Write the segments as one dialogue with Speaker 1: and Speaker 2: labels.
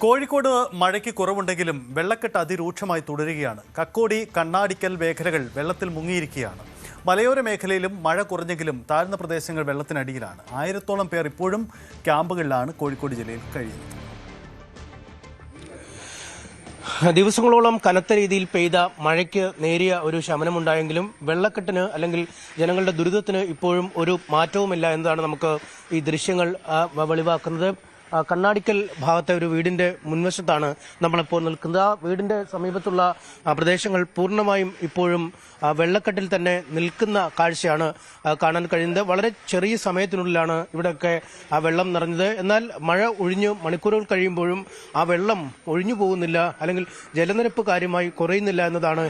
Speaker 1: കോഴിക്കോട് മഴയ്ക്ക് കുറവുണ്ടെങ്കിലും വെള്ളക്കെട്ട് അതിരൂക്ഷമായി തുടരുകയാണ്. കക്കോടി, കണ്ണാടിക്കൽ മേഖലകൾ വെള്ളത്തിൽ മുങ്ങിയിരിക്കുകയാണ്. മലയോര മേഖലയിലും മഴ കുറഞ്ഞെങ്കിലും താഴ്ന്ന പ്രദേശങ്ങൾ വെള്ളത്തിനടിയിലാണ്. 1000-ഓളം പേർ ഇപ്പോഴും ക്യാമ്പുകളിലാണ് കോഴിക്കോട് ജില്ലയിൽ കഴിയുന്നത്.
Speaker 2: ദിവസങ്ങളോളം കനത്ത രീതിയിൽ പെയ്ത മഴയ്ക്ക് നേരിയ ഒരു ശമനമുണ്ടായെങ്കിലും വെള്ളക്കെട്ടിന് അല്ലെങ്കിൽ ജനങ്ങളുടെ ദുരിതത്തിന് ഇപ്പോഴും ഒരു മാറ്റവുമില്ല എന്നതാണ് നമുക്ക് ഈ ദൃശ്യങ്ങൾ വെളിവാക്കുന്നത്. കണ്ണാടിക്കൽ ഭാഗത്തെ ഒരു വീടിന്റെ മുൻവശത്താണ് നമ്മളിപ്പോൾ നിൽക്കുന്നത്. ആ വീടിന്റെ സമീപത്തുള്ള പ്രദേശങ്ങൾ പൂർണ്ണമായും ഇപ്പോഴും വെള്ളക്കെട്ടിൽ തന്നെ നിൽക്കുന്ന കാഴ്ചയാണ് കാണാൻ കഴിയുന്നത്. വളരെ ചെറിയ സമയത്തിനുള്ളിലാണ് ഇവിടെയൊക്കെ ആ വെള്ളം നിറഞ്ഞത്. എന്നാൽ മഴ ഒഴിഞ്ഞ് മണിക്കൂറുകൾ കഴിയുമ്പോഴും ആ വെള്ളം ഒഴിഞ്ഞു പോകുന്നില്ല, അല്ലെങ്കിൽ ജലനിരപ്പ് കാര്യമായി കുറയുന്നില്ല എന്നതാണ്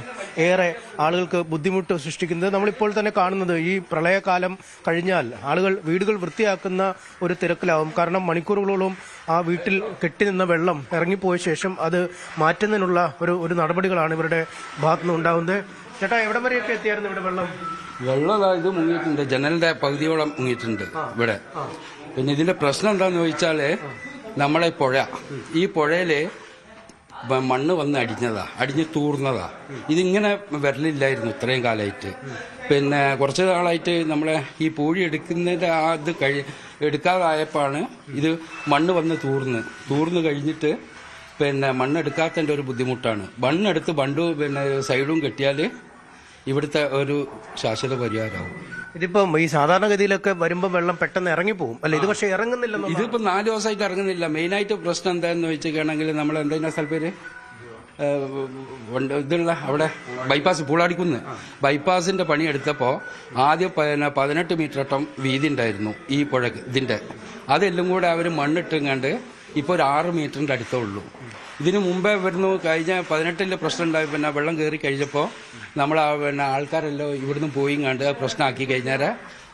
Speaker 2: ഏറെ ആളുകൾക്ക് ബുദ്ധിമുട്ട് സൃഷ്ടിക്കുന്നത്. നമ്മളിപ്പോൾ തന്നെ കാണുന്നത് ഈ പ്രളയകാലം കഴിഞ്ഞാൽ ആളുകൾ വീടുകൾ വൃത്തിയാക്കുന്ന ഒരു തിരക്കിലാവും. കാരണം മണിക്കൂറുകളോളം ആ വീട്ടിൽ കെട്ടിനിന്ന വെള്ളം ഇറങ്ങിപ്പോയ ശേഷം അത് മാറ്റുന്നതിനുള്ള ഒരു നടപടികളാണ് ഇവരുടെ ഭാഗത്തുനിന്ന് ഉണ്ടാകുന്നത്. ചേട്ടാ, എവിടെ വരെയൊക്കെ എത്തിയായിരുന്നു ഇവിടെ വെള്ളം?
Speaker 3: ഇത് മുങ്ങിയിട്ടുണ്ട്, ജനലിന്റെ പകുതിയോളം മുങ്ങിയിട്ടുണ്ട് ഇവിടെ. പിന്നെ ഇതിന്റെ പ്രശ്നം എന്താന്ന് ചോദിച്ചാല് നമ്മളെ ഈ പുഴയില് മണ്ണ് വന്ന് അടിഞ്ഞ് തൂർന്നതാ. ഇതിങ്ങനെ വരലില്ലായിരുന്നു ഇത്രയും കാലമായിട്ട്. പിന്നെ കുറച്ച് നാളായിട്ട് നമ്മളെ ഈ പൂഴി എടുക്കുന്നതിന്റെ എടുക്കാതായപ്പോഴാണ് ഇത് മണ്ണ് വന്ന് തൂർന്ന് കഴിഞ്ഞിട്ട് പിന്നെ മണ്ണെടുക്കാത്തതിന്റെ ഒരു ബുദ്ധിമുട്ടാണ്. മണ്ണെടുത്ത് പിന്നെ സൈഡും കെട്ടിയാൽ ഇവിടുത്തെ ഒരു ശാശ്വത പരിഹാരമാവും.
Speaker 2: ഇതിപ്പം ഈ സാധാരണഗതിയിലൊക്കെ വരുമ്പോൾ വെള്ളം പെട്ടെന്ന് ഇറങ്ങിപ്പോകും അല്ലെ? ഇത് പക്ഷേ ഇറങ്ങുന്നില്ല.
Speaker 3: ഇതിപ്പോ 4 ദിവസമായിട്ട് ഇറങ്ങുന്നില്ല. മെയിനായിട്ട് പ്രശ്നം എന്താണെന്ന് വെച്ചിട്ടാണെങ്കിൽ നമ്മൾ എന്താ സ്ഥലപ്പേര് ഇതുള്ള അവിടെ ബൈപ്പാസ് പൂളാടിക്കുന്ന് ബൈപ്പാസിന്റെ പണിയെടുത്തപ്പോൾ ആദ്യം 18 മീറ്ററോളം വീതി ഉണ്ടായിരുന്നു ഈ പുഴക്ക്. അതെല്ലാം കൂടെ അവർ മണ്ണിട്ടുങ്ങാണ്ട് ഇപ്പോൾ ഒരു 6 മീറ്ററിന്റെ അടുത്തേ ഉള്ളൂ. ഇതിനു മുമ്പേ വരുന്നു കഴിഞ്ഞ 18 പ്രശ്നം ഉണ്ടായി. പിന്നെ വെള്ളം കയറി കഴിഞ്ഞപ്പോൾ നമ്മൾ ആൾക്കാരെല്ലാം ഇവിടുന്ന് പോയി കണ്ട് പ്രശ്നമാക്കി കഴിഞ്ഞാൽ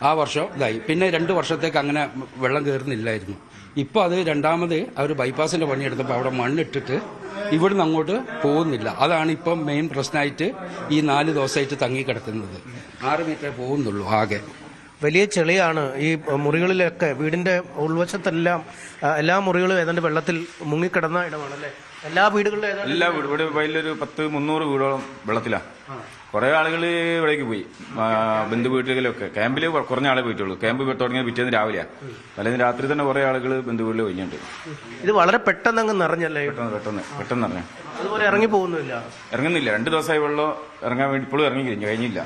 Speaker 3: ആ വർഷം ഇതായി. പിന്നെ 2 വർഷത്തേക്ക് അങ്ങനെ വെള്ളം കയറുന്നില്ലായിരുന്നു. ഇപ്പോൾ അത് രണ്ടാമത് അവർ ബൈപ്പാസിന്റെ പണിയെടുത്തപ്പോൾ അവിടെ മണ്ണിട്ടിട്ട് ഇവിടുന്ന് അങ്ങോട്ട് പോകുന്നില്ല. അതാണ് ഇപ്പം മെയിൻ പ്രശ്നമായിട്ട് ഈ 4 ദിവസമായിട്ട് തങ്ങിക്കിടക്കുന്നത്. 6 മീറ്ററേ പോകുന്നുള്ളൂ. ആകെ
Speaker 2: വലിയ ചെളിയാണ് ഈ മുറികളിലൊക്കെ. വീടിന്റെ ഉൾവശത്തെല്ലാം എല്ലാ മുറികളും ഏതാണ്ട് വെള്ളത്തിൽ മുങ്ങിക്കിടന്ന ഇടമാണല്ലേ? എല്ലാ വീടുകളിലും
Speaker 4: ഇവിടെ വലിയൊരു 100-300 വീടോളം വെള്ളത്തിലാണ്. കുറെ ആളുകൾ ഇവിടേക്ക് പോയി, ബന്ധു വീട്ടിലൊക്കെ. ക്യാമ്പിൽ കുറഞ്ഞ ആളെ പോയിട്ടുള്ളൂ. ക്യാമ്പ് തുടങ്ങിയത് പിറ്റേന്ന് രാവിലെയാണ്. അല്ലെങ്കിൽ രാത്രി തന്നെ കുറെ ആളുകൾ ബന്ധു വീട്ടിൽ കഴിഞ്ഞിട്ടുണ്ട്.
Speaker 2: ഇത് വളരെ പെട്ടെന്ന് അങ്ങ് നിറഞ്ഞല്ലേ?
Speaker 4: പെട്ടെന്ന് നിറഞ്ഞു.
Speaker 2: അതുപോലെ ഇറങ്ങി
Speaker 4: ഇറങ്ങുന്നില്ല. 2 ദിവസമായി വെള്ളം ഇറങ്ങാൻ വേണ്ടി ഇപ്പോഴും ഇറങ്ങി കഴിഞ്ഞില്ല.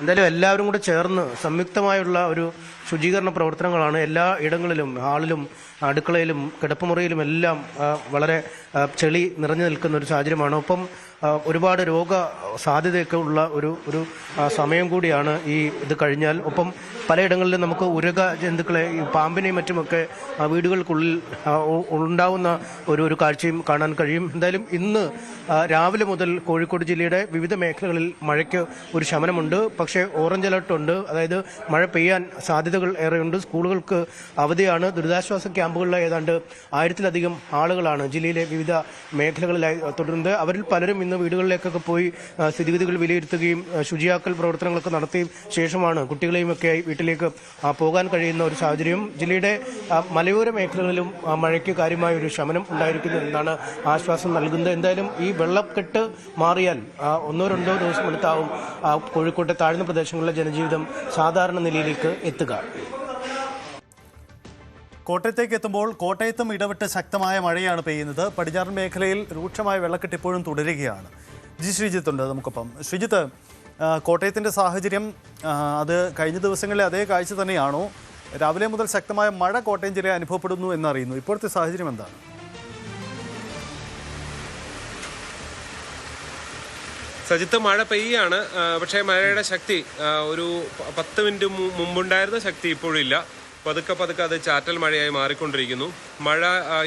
Speaker 2: എന്തായാലും എല്ലാവരും കൂടെ ചേർന്ന് സംയുക്തമായുള്ള ഒരു ശുചീകരണ പ്രവർത്തനങ്ങളാണ് എല്ലാ ഇടങ്ങളിലും. ഹാളിലും അടുക്കളയിലും കിടപ്പുമുറിയിലും എല്ലാം വളരെ ചെളി നിറഞ്ഞു നിൽക്കുന്ന ഒരു സാഹചര്യമാണ്. ഒപ്പം ഒരുപാട് രോഗ സാധ്യതയൊക്കെ ഉള്ള ഒരു സമയം കൂടിയാണ് ഇത് കഴിഞ്ഞാൽ. ഒപ്പം പലയിടങ്ങളിലും നമുക്ക് ഉരക ജന്തുക്കളെ, ഈ പാമ്പിനെയും മറ്റുമൊക്കെ വീടുകൾക്കുള്ളിൽ ഉണ്ടാവുന്ന ഒരു കാഴ്ചയും കാണാൻ കഴിയും. എന്തായാലും ഇന്ന് രാവിലെ മുതൽ കോഴിക്കോട് ജില്ലയുടെ വിവിധ മേഖലകളിൽ മഴയ്ക്ക് ഒരു ശമനമുണ്ട്. പക്ഷേ ഓറഞ്ച് അലർട്ട് ഉണ്ട്. അതായത് മഴ പെയ്യാൻ സാധ്യതകൾ ഏറെയുണ്ട്. സ്കൂളുകൾക്ക് അവധിയാണ്. ദുരിതാശ്വാസ ക്യാമ്പുകളിലെ ഏതാണ്ട് 1000-ലധികം ആളുകളാണ് ജില്ലയിലെ വിവിധ മേഖലകളിലായി തുടരുന്നത്. അവരിൽ പലരും ഇന്ന് വീടുകളിലേക്കൊക്കെ പോയി സ്ഥിതിഗതികൾ വിലയിരുത്തുകയും ശുചിയാക്കൽ പ്രവർത്തനങ്ങളൊക്കെ നടത്തിയ ശേഷമാണ് കുട്ടികളെയും ഒക്കെയായി വീട്ടിലേക്ക് പോകാൻ കഴിയുന്ന ഒരു സാഹചര്യം. ജില്ലയുടെ മലയോര മേഖലകളിലും മഴയ്ക്ക് കാര്യമായ ഒരു ശമനം ഉണ്ടായിരിക്കുന്നു എന്നാണ് ആശ്വാസം നൽകുന്നത്. എന്തായാലും ഈ വെള്ളക്കെട്ട് മാറിയാൽ 1-2 ദിവസം എടുത്താവും കോഴിക്കോട്ടെ താഴ്ന്ന പ്രദേശങ്ങളിലെ ജനജീവിതം സാധാരണ നിലയിലേക്ക് എത്തുക.
Speaker 1: കോട്ടയത്തേക്ക് എത്തുമ്പോൾ കോട്ടയത്തും ഇടവിട്ട് ശക്തമായ മഴയാണ് പെയ്യുന്നത്. പടിഞ്ഞാറൻ മേഖലയിൽ രൂക്ഷമായ വെള്ളക്കെട്ട് ഇപ്പോഴും തുടരുകയാണ്. ശ്രീജിത്ത് ഉണ്ട് നമുക്കൊപ്പം. ശ്രീജിത്ത്, കോട്ടയത്തിൻ്റെ സാഹചര്യം അത് കഴിഞ്ഞ ദിവസങ്ങളിലെ അതേ കാഴ്ച തന്നെയാണോ? രാവിലെ മുതൽ ശക്തമായ മഴ കോട്ടയം ജില്ലയിൽ അനുഭവപ്പെടുന്നു എന്നറിയുന്നു. ഇപ്പോഴത്തെ സാഹചര്യം എന്താണ്?
Speaker 5: സജിത്ത്, മഴ പെയ്യാണ്. പക്ഷേ മഴയുടെ ശക്തി ഒരു 10 മിനിറ്റ് മുമ്പുണ്ടായിരുന്ന ശക്തി ഇപ്പോഴില്ല. പതുക്കെ അത് ചാറ്റൽ മഴയായി മാറിക്കൊണ്ടിരിക്കുന്നു. മഴ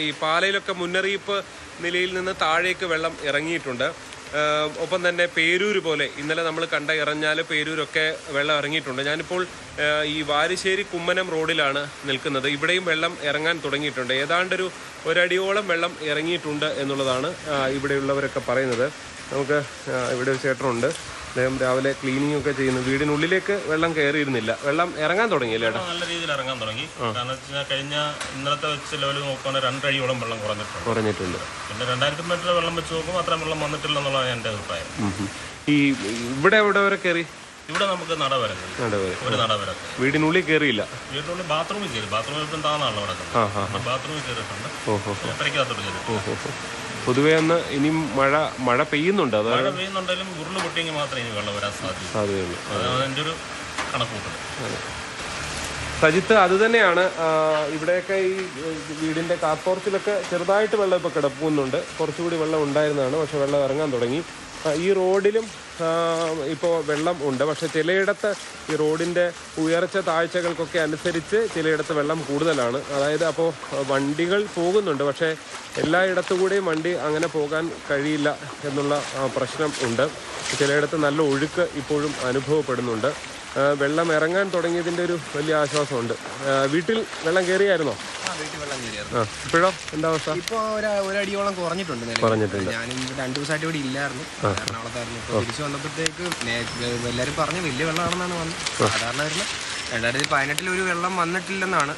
Speaker 5: ഈ പാലയിലൊക്കെ മുന്നറിയിപ്പ് നിലയിൽ നിന്ന് താഴേക്ക് വെള്ളം ഇറങ്ങിയിട്ടുണ്ട്. ഒപ്പം തന്നെ പേരൂര് പോലെ ഇന്നലെ നമ്മൾ ഇറഞ്ഞാൽ പേരൂരൊക്കെ വെള്ളം ഇറങ്ങിയിട്ടുണ്ട്. ഞാനിപ്പോൾ ഈ വാരിശ്ശേരി കുമ്മനം റോഡിലാണ് നിൽക്കുന്നത്. ഇവിടെയും വെള്ളം ഇറങ്ങാൻ തുടങ്ങിയിട്ടുണ്ട്. ഏതാണ്ടൊരു 1 അടിയോളം വെള്ളം ഇറങ്ങിയിട്ടുണ്ട് എന്നുള്ളതാണ് ഇവിടെയുള്ളവരൊക്കെ പറയുന്നത്. നമുക്ക് ഇവിടെ ഒരു ചേട്ടനുണ്ട്. അദ്ദേഹം രാവിലെ ക്ലീനിങ് ഒക്കെ ചെയ്യുന്നു. വീടിനുള്ളിലേക്ക് വെള്ളം കയറിയിരുന്നില്ല, വെള്ളം ഇറങ്ങാൻ തുടങ്ങിയില്ല ചേട്ടാ?
Speaker 6: നല്ല രീതിയിൽ ഇറങ്ങാൻ തുടങ്ങി. കാരണം വെച്ചാൽ കഴിഞ്ഞ ഇന്നലത്തെ വെച്ച് ലെവൽ നോക്കുകയാണെങ്കിൽ 2 അടിയോളം വെള്ളം കുറഞ്ഞിട്ടുണ്ട്. പിന്നെ 2000 മീറ്റർ വെള്ളം വെച്ച് നോക്കുമ്പോൾ അത്രയും വെള്ളം വന്നിട്ടില്ല എന്നുള്ളതാണ് എൻ്റെ അഭിപ്രായം.
Speaker 5: ഈ ഇവിടെ വരെ കയറി?
Speaker 6: ഇവിടെ നമുക്ക് നട വരെ
Speaker 5: വീടിനുള്ളിൽ കയറിയില്ല.
Speaker 6: വീടിനുള്ളിൽ ബാത്റൂമിൽ കയറി. ബാത്റൂമിൽ ഇപ്പം താന്നാണല്ലോ അവിടെ. ബാത്റൂമിൽ കയറിയിട്ടുണ്ട്. അത്രയ്ക്കകത്തോട്ട് കയറി.
Speaker 5: പൊതുവേ ഒന്ന് ഇനി മഴ പെയ്യുന്നുണ്ട്.
Speaker 6: മഴ പെയ്യുന്നുണ്ടെങ്കിലും ഉരുള് പൊട്ടിയെങ്കിൽ മാത്രമേ ഇനി വെള്ളം വരാൻ സാധ്യതയുള്ളൂ. അതാണ് എൻ്റെ ഒരു കണക്കൂട്ടൽ.
Speaker 5: സജിത്ത്, അത് തന്നെയാണ്. ഇവിടെയൊക്കെ ഈ വീടിന്റെ കാർപോർച്ചിലൊക്കെ ചെറുതായിട്ട് വെള്ളം ഇപ്പോൾ കിടക്കുന്നുണ്ട്. കുറച്ചുകൂടി വെള്ളം ഉണ്ടായിരുന്നതാണ്, പക്ഷെ വെള്ളം ഇറങ്ങാൻ തുടങ്ങി. ഈ റോഡിലും ഇപ്പോൾ വെള്ളം ഉണ്ട്. പക്ഷെ ചിലയിടത്ത് ഈ റോഡിൻ്റെ ഉയർച്ച താഴ്ചകൾക്കൊക്കെ അനുസരിച്ച് ചിലയിടത്ത് വെള്ളം കൂടുതലാണ്. അതായത് അപ്പോൾ വണ്ടികൾ പോകുന്നുണ്ട്, പക്ഷേ എല്ലായിടത്തുകൂടെയും വണ്ടി അങ്ങനെ പോകാൻ കഴിയില്ല എന്നുള്ള പ്രശ്നം ഉണ്ട്. ചിലയിടത്ത് നല്ല ഒഴുക്ക് ഇപ്പോഴും അനുഭവപ്പെടുന്നുണ്ട്. വെള്ളം ഇറങ്ങാൻ തുടങ്ങിയതിൻ്റെ ഒരു വലിയ ആശ്വാസമുണ്ട്. വീട്ടിൽ വെള്ളം കയറിയായിരുന്നോ? ഇപ്പോഴോ എന്താ അവസ്ഥ?
Speaker 2: ഇപ്പൊ ഒരടിയോളം കുറഞ്ഞിട്ടുണ്ട്. ഞാനും 2 ദിവസമായിട്ട് ഇവിടെ ഇല്ലായിരുന്നു, എറണാകുളത്തായിരുന്നു. ഇപ്പൊ തിരിച്ചു വന്നപ്പോഴത്തേക്ക് എല്ലാവരും പറഞ്ഞു വലിയ വെള്ളമാണെന്നാണ് വന്നത്. സാധാരണ 2018 ഒരു വെള്ളം വന്നിട്ടില്ലെന്നാണ്.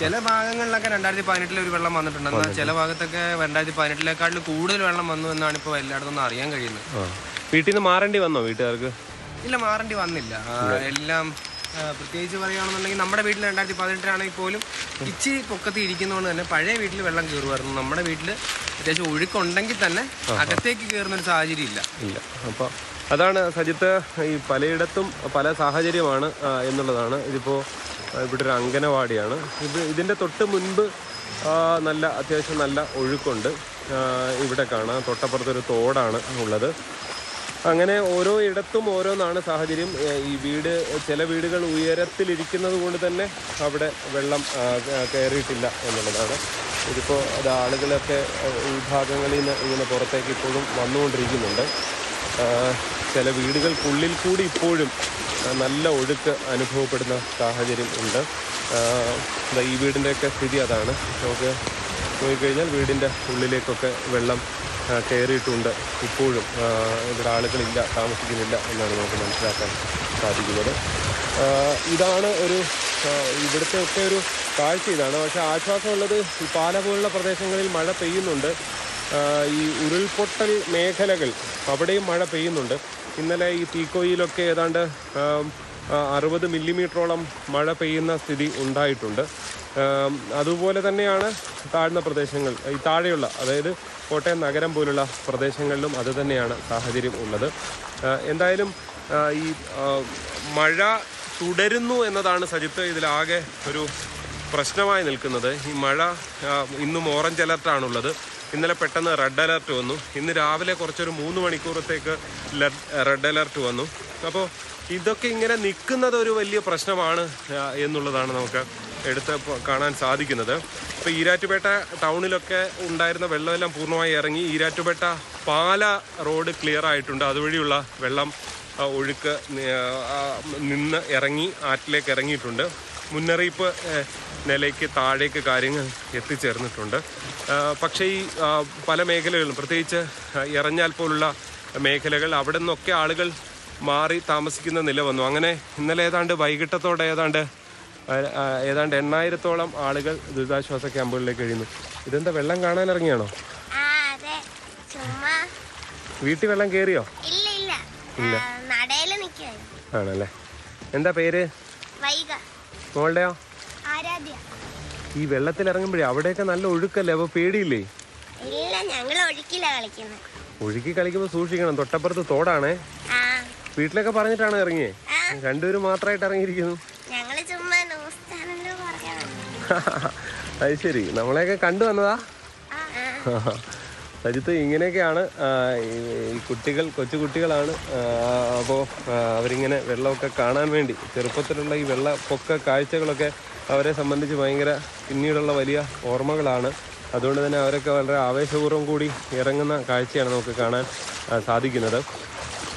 Speaker 2: ചില ഭാഗങ്ങളിലൊക്കെ 2018 ഒരു വെള്ളം വന്നിട്ടുണ്ട്. എന്നാൽ ചില ഭാഗത്തൊക്കെ 2018 കൂടുതൽ വെള്ളം വന്നു എന്നാണ് ഇപ്പോൾ എല്ലായിടത്തും അറിയാൻ കഴിയുന്നത്.
Speaker 5: വീട്ടിൽ നിന്ന് മാറേണ്ടി വന്നോ വീട്ടുകാർക്ക്?
Speaker 2: ഇല്ല, മാറേണ്ടി വന്നില്ല. എല്ലാം പ്രത്യേകിച്ച് പറയുകയാണെന്നുണ്ടെങ്കിൽ നമ്മുടെ വീട്ടിൽ 2018 പോലും ഇച്ചിരി പൊക്കത്തി ഇരിക്കുന്നതുകൊണ്ട് തന്നെ പഴയ വീട്ടിൽ വെള്ളം കയറുമായിരുന്നു. നമ്മുടെ വീട്ടിൽ അത്യാവശ്യം ഒഴുക്കുണ്ടെങ്കിൽ തന്നെ അകത്തേക്ക് കയറുന്നൊരു സാഹചര്യം ഇല്ല.
Speaker 5: അപ്പോൾ അതാണ് സജിത്ത്, ഈ പലയിടത്തും പല സാഹചര്യമാണ് എന്നുള്ളതാണ്. ഇതിപ്പോൾ ഇവിടെ ഒരു അംഗനവാടിയാണ്. ഇതിൻ്റെ തൊട്ട് മുൻപ് അത്യാവശ്യം നല്ല ഒഴുക്കുണ്ട്. ഇവിടെ കാണാം, തൊട്ടപ്പുറത്തൊരു തോടാണ് ഉള്ളത്. അങ്ങനെ ഓരോ ഇടത്തും ഓരോന്നാണ് സാഹചര്യം. ഈ ചില വീടുകൾ ഉയരത്തിലിരിക്കുന്നത് കൊണ്ട് തന്നെ അവിടെ വെള്ളം കയറിയിട്ടില്ല എന്നുള്ളതാണ്. ഇതിപ്പോൾ അത് ആളുകളൊക്കെ ഈ ഭാഗങ്ങളിൽ നിന്ന് ഇങ്ങനെ പുറത്തേക്ക് ഇപ്പോഴും വന്നുകൊണ്ടിരിക്കുന്നുണ്ട്. ചില വീടുകൾക്കുള്ളിൽ കൂടി ഇപ്പോഴും നല്ല ഒഴുക്ക് അനുഭവപ്പെടുന്ന സാഹചര്യം ഉണ്ട്. ഈ വീടിൻ്റെയൊക്കെ സ്ഥിതി അതാണ്. നമുക്ക് നോക്കിക്കഴിഞ്ഞാൽ വീടിൻ്റെ ഉള്ളിലേക്കൊക്കെ വെള്ളം കയറിയിട്ടുണ്ട്. ഇപ്പോഴും ഇവിടെ ആളുകളില്ല, താമസിക്കുന്നില്ല എന്നാണ് നമുക്ക് മനസ്സിലാക്കാൻ സാധിക്കുന്നത്. ഇതാണ് ഇവിടുത്തെ ഒക്കെ ഒരു കാഴ്ച ഇതാണ്. പക്ഷേ ആശ്വാസമുള്ളത് ഈ പാല പോലുള്ള പ്രദേശങ്ങളിൽ മഴ പെയ്യുന്നുണ്ട്. ഈ ഉരുൾപൊട്ടൽ മേഖലകൾ അവിടെയും മഴ പെയ്യുന്നുണ്ട്. ഇന്നലെ ഈ തീക്കോയിലൊക്കെ ഏതാണ്ട് 60 മില്ലിമീറ്ററോളം മഴ പെയ്യുന്ന സ്ഥിതി ഉണ്ടായിട്ടുണ്ട്. അതുപോലെ തന്നെയാണ് താഴ്ന്ന പ്രദേശങ്ങൾ, ഈ താഴെയുള്ള അതായത് കോട്ടയം നഗരം പോലുള്ള പ്രദേശങ്ങളിലും അത് തന്നെയാണ് സാഹചര്യം ഉള്ളത്. എന്തായാലും ഈ മഴ തുടരുന്നു എന്നതാണ് സജിത്ത് ഇതിലാകെ ഒരു പ്രശ്നമായി നിൽക്കുന്നത്. ഈ മഴ ഇന്നും ഓറഞ്ച് അലർട്ടാണുള്ളത്. ഇന്നലെ പെട്ടെന്ന് റെഡ് അലർട്ട് വന്നു. ഇന്ന് രാവിലെ കുറച്ചൊരു 3 മണിക്കൂറത്തേക്ക് റെഡ് അലർട്ട് വന്നു. അപ്പോൾ ഇതൊക്കെ ഇങ്ങനെ നിൽക്കുന്നത് ഒരു വലിയ പ്രശ്നമാണ് എന്നുള്ളതാണ് നമുക്ക് എടുത്ത് കാണാൻ സാധിക്കുന്നത്. ഇപ്പോൾ ഈരാറ്റുപേട്ട ടൗണിലൊക്കെ ഉണ്ടായിരുന്ന വെള്ളമെല്ലാം പൂർണ്ണമായി ഇറങ്ങി. ഈരാറ്റുപേട്ട പാല റോഡ് ക്ലിയർ ആയിട്ടുണ്ട്. അതുവഴിയുള്ള വെള്ളം ഒഴുക്ക് നിന്ന് ഇറങ്ങി ആറ്റിലേക്ക് ഇറങ്ങിയിട്ടുണ്ട്. മുന്നറിയിപ്പ് നിലയ്ക്ക് താഴേക്ക് കാര്യങ്ങൾ എത്തിച്ചേർന്നിട്ടുണ്ട്. പക്ഷേ ഈ പല മേഖലകളിലും, പ്രത്യേകിച്ച് എറഞ്ഞാൽ പോലുള്ള മേഖലകൾ, അവിടെ നിന്നൊക്കെ ആളുകൾ മാറി താമസിക്കുന്ന നില വന്നു. അങ്ങനെ ഇന്നലെ വൈകിട്ടത്തോടെ ഏതാണ്ട് 8000-ഓളം ആളുകൾ ദുരിതാശ്വാസ ക്യാമ്പുകളിലേക്ക് കഴിയുന്നു. ഇതെന്താ, വെള്ളം കാണാൻ ഇറങ്ങിയാണോ? വീട്ടിൽ വെള്ളം കയറിയോ? ഇല്ല, ആണല്ലേ. എന്താ പേര്? മോളുടെയോ? ഈ വെള്ളത്തിൽ ഇറങ്ങുമ്പോഴേ അവിടെയൊക്കെ നല്ല ഒഴുക്കല്ലേ, അപ്പൊ പേടിയില്ലേ? ഒഴുക്കി കളിക്കുമ്പോ സൂക്ഷിക്കണം. തൊട്ടപ്പുറത്ത് തോടാണേ. വീട്ടിലൊക്കെ പറഞ്ഞിട്ടാണ് ഇറങ്ങിയേ? രണ്ടുപേരും മാത്രമായിട്ട് ഇറങ്ങിയിരിക്കുന്നു. അത് ശരി, നമ്മളെയൊക്കെ കണ്ടു വന്നതാ. സജിത്ത്, ഇങ്ങനെയൊക്കെയാണ് ഈ കുട്ടികൾ, കൊച്ചു കുട്ടികളാണ്. അപ്പോൾ അവരിങ്ങനെ വെള്ളമൊക്കെ കാണാൻ വേണ്ടി, ചെറുപ്പത്തിലുള്ള ഈ വെള്ളപ്പൊക്ക കാഴ്ചകളൊക്കെ അവരെ സംബന്ധിച്ച് ഭയങ്കര പിന്നീടുള്ള വലിയ ഓർമ്മകളാണ്. അതുകൊണ്ട് തന്നെ അവരൊക്കെ വളരെ ആവേശപൂർവ്വം കൂടി ഇറങ്ങുന്ന കാഴ്ചയാണ് നമുക്ക് കാണാൻ സാധിക്കുന്നത്.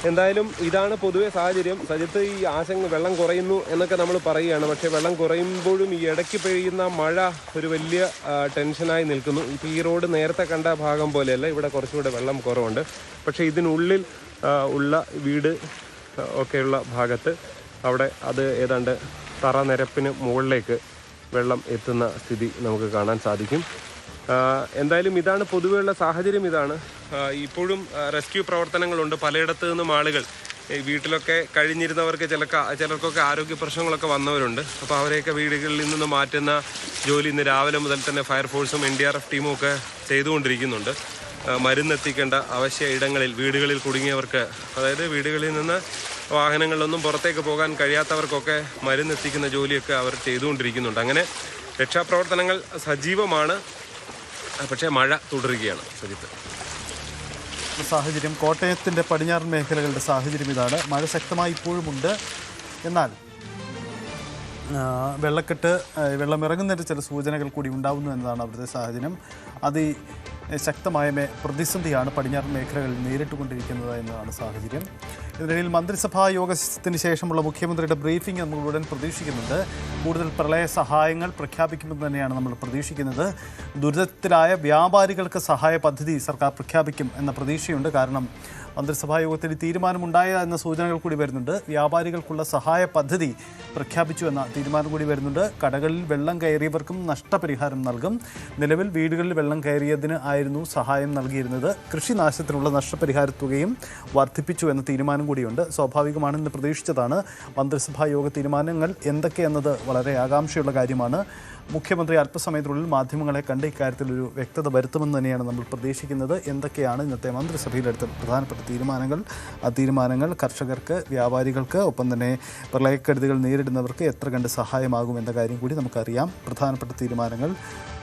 Speaker 5: എന്തായാലും ഇതാണ് പൊതുവെ സാഹചര്യം. സജിത്ത്, ഈ ആശങ്ക വെള്ളം കുറയുന്നു എന്നൊക്കെ നമ്മൾ പറയുകയാണ്. പക്ഷേ വെള്ളം കുറയുമ്പോഴും ഈ ഇടയ്ക്ക് പെയ്യുന്ന മഴ ഒരു വലിയ ടെൻഷനായി നിൽക്കുന്നു. ഇപ്പോൾ ഈ റോഡ് നേരത്തെ കണ്ട ഭാഗം പോലെയല്ല, ഇവിടെ കുറച്ചുകൂടെ വെള്ളം കുറവുണ്ട്. പക്ഷേ ഇതിനുള്ളിൽ ഉള്ള വീട് ഒക്കെയുള്ള ഭാഗത്ത് അവിടെ അത് ഏതാണ്ട് തറനിരപ്പിന് മുകളിലേക്ക് വെള്ളം എത്തുന്ന സ്ഥിതി നമുക്ക് കാണാൻ സാധിക്കും. എന്തായാലും ഇതാണ് പൊതുവെയുള്ള സാഹചര്യം. ഇതാണ് ഇപ്പോഴും റെസ്ക്യൂ പ്രവർത്തനങ്ങളുണ്ട്. പലയിടത്തു നിന്നും ആളുകൾ വീട്ടിലൊക്കെ കഴിഞ്ഞിരുന്നവർക്ക് ചിലർക്കൊക്കെ ആരോഗ്യ പ്രശ്നങ്ങളൊക്കെ വന്നവരുണ്ട്. അപ്പോൾ അവരെയൊക്കെ വീടുകളിൽ നിന്ന് മാറ്റുന്ന ജോലി ഇന്ന് രാവിലെ മുതൽ തന്നെ ഫയർഫോഴ്സും NDRF ടീമും ഒക്കെ ചെയ്തുകൊണ്ടിരിക്കുന്നുണ്ട്. മരുന്നെത്തിക്കേണ്ട അവശ്യ ഇടങ്ങളിൽ വീടുകളിൽ കുടുങ്ങിയവർക്ക്, അതായത് വീടുകളിൽ നിന്ന് വാഹനങ്ങളിലൊന്നും പുറത്തേക്ക് പോകാൻ കഴിയാത്തവർക്കൊക്കെ മരുന്നെത്തിക്കുന്ന ജോലിയൊക്കെ അവർ ചെയ്തുകൊണ്ടിരിക്കുന്നുണ്ട്. അങ്ങനെ രക്ഷാപ്രവർത്തനങ്ങൾ സജീവമാണ്. പക്ഷേ മഴ തുടരുകയാണ്. സജിത്ത്,
Speaker 1: സാഹചര്യം കോട്ടയത്തിൻ്റെ പടിഞ്ഞാറൻ മേഖലകളുടെ സാഹചര്യം ഇതാണ്. മഴ ശക്തമായി ഇപ്പോഴുമുണ്ട്. എന്നാൽ വെള്ളക്കെട്ട്, വെള്ളമിറങ്ങുന്നതിൻ്റെ ചില സൂചനകൾ കൂടി ഉണ്ടാകുന്നു എന്നതാണ് അവിടുത്തെ സാഹചര്യം. ശക്തമായ പ്രതിസന്ധിയാണ് പടിഞ്ഞാറൻ മേഖലകളിൽ നേരിട്ടുകൊണ്ടിരിക്കുന്നത് എന്നതാണ് സാഹചര്യം. ഇതിനിടയിൽ മന്ത്രിസഭാ യോഗത്തിന് ശേഷമുള്ള മുഖ്യമന്ത്രിയുടെ ബ്രീഫിംഗ് നമ്മൾ ഉടൻ പ്രതീക്ഷിക്കുന്നുണ്ട്. കൂടുതൽ പ്രളയ സഹായങ്ങൾ പ്രഖ്യാപിക്കുമെന്ന് തന്നെയാണ് നമ്മൾ പ്രതീക്ഷിക്കുന്നത്. ദുരിതത്തിലായ വ്യാപാരികൾക്ക് സഹായ പദ്ധതി സർക്കാർ പ്രഖ്യാപിക്കും എന്ന പ്രതീക്ഷയുണ്ട്. കാരണം മന്ത്രിസഭാ യോഗത്തിൽ തീരുമാനമുണ്ടായ എന്ന സൂചനകൾ കൂടി വരുന്നുണ്ട്. വ്യാപാരികൾക്കുള്ള സഹായ പദ്ധതി പ്രഖ്യാപിച്ചു എന്ന തീരുമാനം കൂടി വരുന്നുണ്ട്. കടകളിൽ വെള്ളം കയറിയവർക്കും നഷ്ടപരിഹാരം നൽകും. നിലവിൽ വീടുകളിൽ വെള്ളം കയറിയതിന് ആയിരുന്നു സഹായം നൽകിയിരുന്നത്. കൃഷിനാശത്തിനുള്ള നഷ്ടപരിഹാര തുകയും വർദ്ധിപ്പിച്ചു എന്ന തീരുമാനം കൂടിയുണ്ട്. സ്വാഭാവികമാണെന്ന് പ്രതീക്ഷിച്ചതാണ്. മന്ത്രിസഭാ യോഗ തീരുമാനങ്ങൾ എന്തൊക്കെയെന്നത് വളരെ ആകാംക്ഷയുള്ള കാര്യമാണ്. മുഖ്യമന്ത്രി അല്പസമയത്തിനുള്ളിൽ മാധ്യമങ്ങളെ കണ്ട് ഇക്കാര്യത്തിലൊരു വ്യക്തത വരുത്തുമെന്ന് തന്നെയാണ് നമ്മൾ പ്രതീക്ഷിക്കുന്നത്. എന്തൊക്കെയാണ് ഇന്നത്തെ മന്ത്രിസഭയിലെടുത്ത പ്രധാനപ്പെട്ട തീരുമാനങ്ങൾ, ആ തീരുമാനങ്ങൾ കർഷകർക്ക്, വ്യാപാരികൾക്ക്, ഒപ്പം തന്നെ പ്രളയക്കെടുതികൾ നേരിടുന്നവർക്ക് എത്ര കണ്ട് സഹായമാകുമെന്ന കാര്യം കൂടി നമുക്കറിയാം. പ്രധാനപ്പെട്ട തീരുമാനങ്ങൾ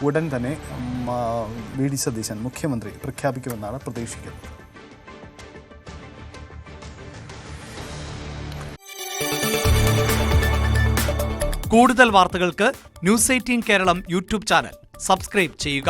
Speaker 1: ഉടൻ തന്നെ VD സതീശൻ മുഖ്യമന്ത്രി പ്രഖ്യാപിക്കുമെന്നാണ് പ്രതീക്ഷിക്കുന്നത്.
Speaker 7: കൂടുതൽ വാർത്തകൾക്ക് News 18 Keralam YouTube channel subscribe ചെയ്യുക.